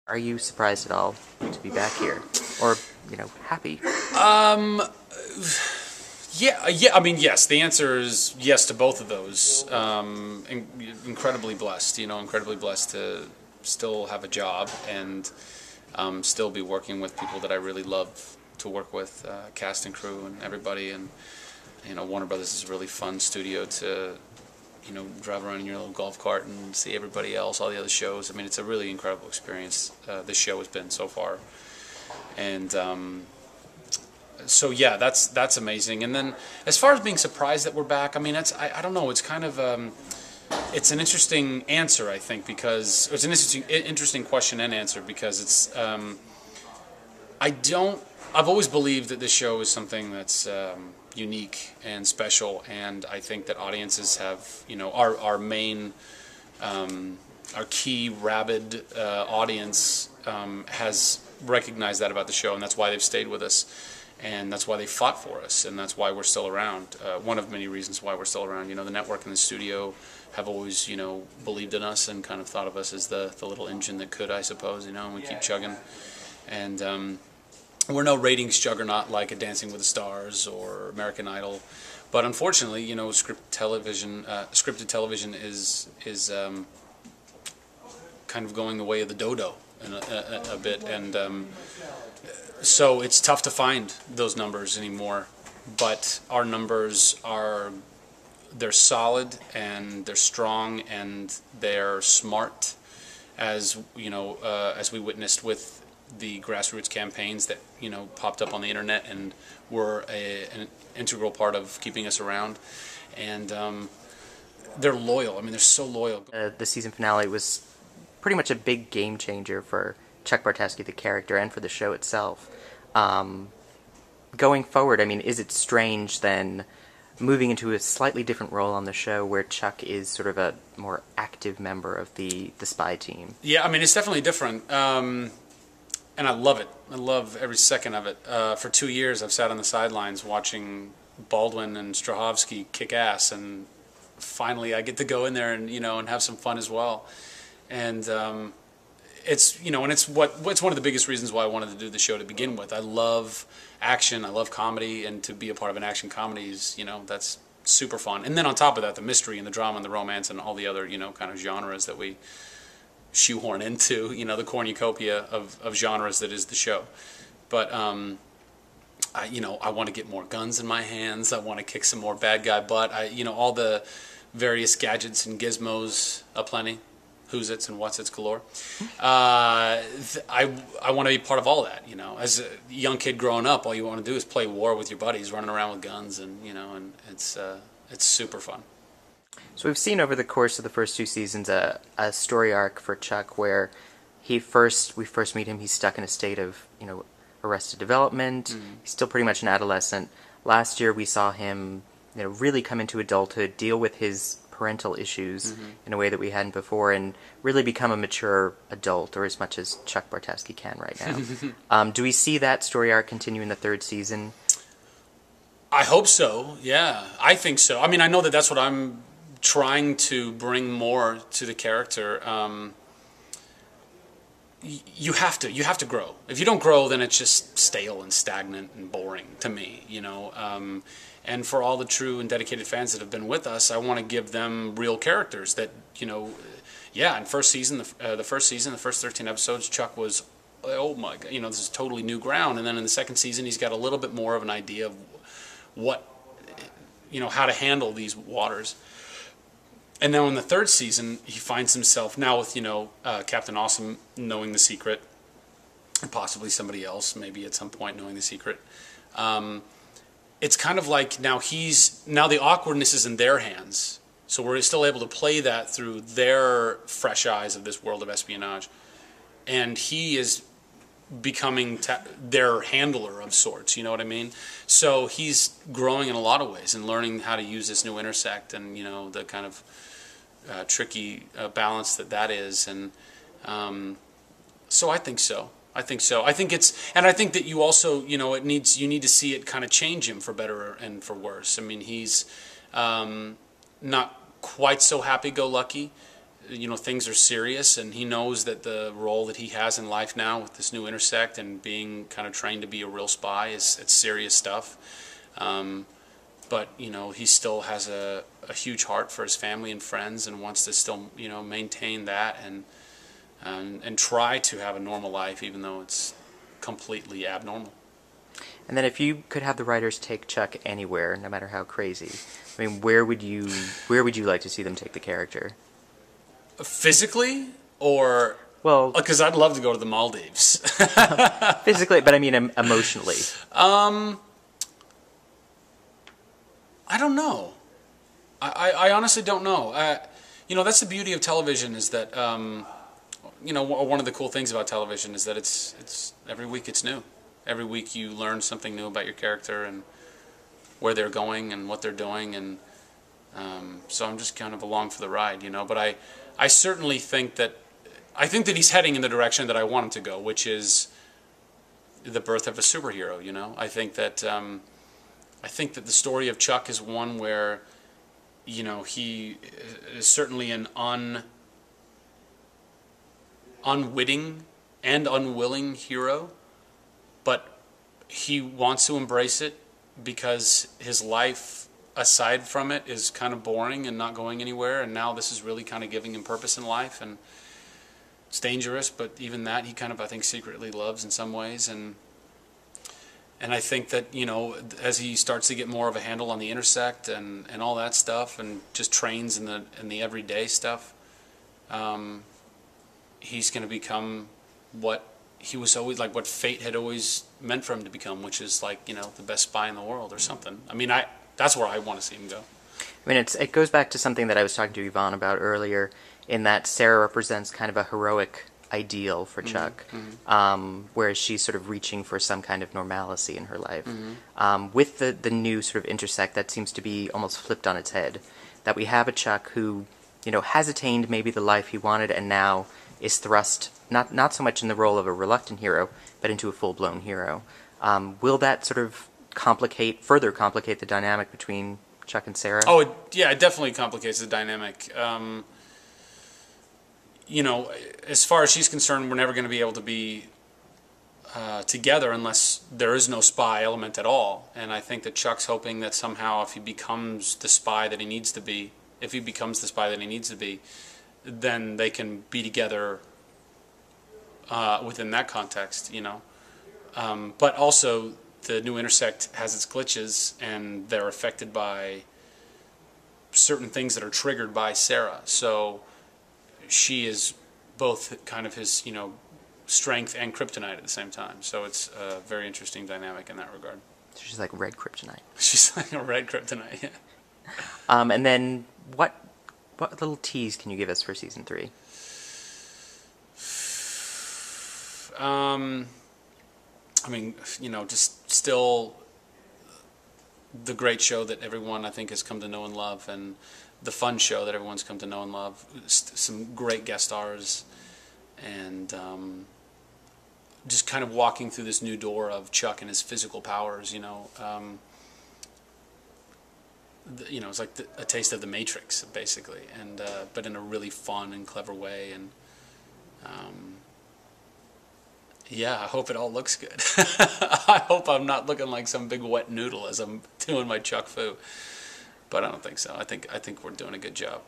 Are you surprised at all to be back here? Or, happy? Um, yeah. I mean, yes. The answer is yes to both of those. Incredibly blessed. Incredibly blessed to still have a job and still be working with people that I really love to work with, cast and crew and everybody. And Warner Brothers is a really fun studio to drive around in your little golf cart and see everybody else, all the other shows. I mean, it's a really incredible experience. This show has been so far, and so yeah, that's amazing. And then as far as being surprised that we're back, I mean, I don't know. It's kind of it's an interesting answer, I think, because it's an interesting question and answer because it's I've always believed that this show is something that's unique and special, and I think that audiences have, our main, our key rabid audience has recognized that about the show, and that's why they've stayed with us, and that's why they fought for us, and that's why we're still around. One of many reasons why we're still around. The network and the studio have always, believed in us and kind of thought of us as the little engine that could, I suppose, and we keep chugging, and we're no ratings juggernaut like a Dancing with the Stars or American Idol, but unfortunately, scripted television is kind of going the way of the dodo in a bit, and so it's tough to find those numbers anymore. But our numbers they're solid and they're strong and they're smart, as as we witnessed with the grassroots campaigns that popped up on the internet and were an integral part of keeping us around, and they're loyal. I mean, they're so loyal. The season finale was pretty much a big game changer for Chuck Bartaski, the character, and for the show itself. Going forward, I mean, is it strange then moving into a slightly different role on the show where Chuck is sort of a more active member of the spy team? Yeah, I mean, it's definitely different. And I love it. I love every second of it. For 2 years, I've sat on the sidelines watching Baldwin and Strahovski kick ass, and finally, I get to go in there and and have some fun as well. And it's and it's one of the biggest reasons why I wanted to do the show to begin with. I love action. I love comedy, and to be a part of an action comedy is that's super fun. And then on top of that, the mystery and the drama and the romance and all the other kind of genres that we shoehorn into, the cornucopia of genres that is the show. But I want to get more guns in my hands. I want to kick some more bad guy butt. All the various gadgets and gizmos aplenty, who's its and what's its galore. I want to be part of all that. As a young kid growing up, all you want to do is play war with your buddies, running around with guns, and and it's super fun. So we've seen over the course of the first 2 seasons a story arc for Chuck where we first meet him, he's stuck in a state of, arrested development. Mm-hmm. He's still pretty much an adolescent. Last year we saw him, really come into adulthood, deal with his parental issues mm-hmm. in a way that we hadn't before, and really become a mature adult, or as much as Chuck Bartaski can right now. Do we see that story arc continue in the 3rd season? I hope so, yeah. I think so. I mean, I know that that's what I'm trying to bring more to the character. You have to grow. If you don't grow, then it's just stale and stagnant and boring to me, and for all the true and dedicated fans that have been with us, I want to give them real characters that, yeah, in the first season, the first 13 episodes, Chuck was, oh my God, this is totally new ground. And then in the 2nd season, he's got a little bit more of an idea of what, how to handle these waters. And now in the 3rd season, he finds himself now with, Captain Awesome knowing the secret, and possibly somebody else, maybe at some point knowing the secret. It's kind of like now the awkwardness is in their hands. So we're still able to play that through their fresh eyes of this world of espionage. And he is becoming their handler of sorts, you know what I mean? So he's growing in a lot of ways and learning how to use this new intersect and, the kind of tricky balance that is. And so I think so. I think that you also, you need to see it kind of change him for better and for worse. I mean, he's not quite so happy-go-lucky things are serious, and he knows that the role that he has in life now with this new intersect and being kind of trained to be a real spy it's serious stuff. But he still has a huge heart for his family and friends, and wants to still maintain that and try to have a normal life, even though it's completely abnormal. And then if you could have the writers take Chuck anywhere, no matter how crazy, I mean, where would you like to see them take the character? Physically, or well, because I'd love to go to the Maldives. Physically, but I mean emotionally. I don't know. I honestly don't know. That's the beauty of television, is that one of the cool things about television is that it's every week it's new. Every week you learn something new about your character and where they're going and what they're doing, and so I'm just kind of along for the ride, But I certainly think that he's heading in the direction that I want him to go, which is the birth of a superhero. I think that the story of Chuck is one where he is certainly an unwitting and unwilling hero, but he wants to embrace it because his life aside from it is kind of boring and not going anywhere, and now this is really kind of giving him purpose in life, and it's dangerous, but even that he kind of, I think, secretly loves in some ways, and I think that as he starts to get more of a handle on the intersect and all that stuff, and just trains in the everyday stuff, he's going to become what he was always, like what fate had always meant for him to become, which is like the best spy in the world or something. I mean, that's where I want to see him go. I mean, it goes back to something that I was talking to Yvonne about earlier, in that Sarah represents kind of a heroic ideal for Chuck, whereas she's sort of reaching for some kind of normalcy in her life. With the new sort of intersect, that seems to be almost flipped on its head, that we have a Chuck who has attained maybe the life he wanted, and now is thrust not so much in the role of a reluctant hero, but into a full-blown hero. Will that sort of further complicate the dynamic between Chuck and Sarah? Oh, it definitely complicates the dynamic. As far as she's concerned, we're never going to be able to be together unless there is no spy element at all. And I think that Chuck's hoping that somehow, if he becomes the spy that he needs to be, then they can be together within that context, But also, the new intersect has its glitches, and they're affected by certain things that are triggered by Sarah. So she is both kind of his, strength and kryptonite at the same time. So it's a very interesting dynamic in that regard. So she's like red kryptonite. She's like a red kryptonite, yeah. And then what little tease can you give us for season 3? I mean, just still the great show that everyone, I think, has come to know and love, and the fun show that everyone's come to know and love. Some great guest stars, and just kind of walking through this new door of Chuck and his physical powers. It's like a taste of the Matrix, basically, and but in a really fun and clever way, and yeah, I hope it all looks good. I hope I'm not looking like some big wet noodle as I'm doing my Chuck Fu, but I don't think so. I think we're doing a good job.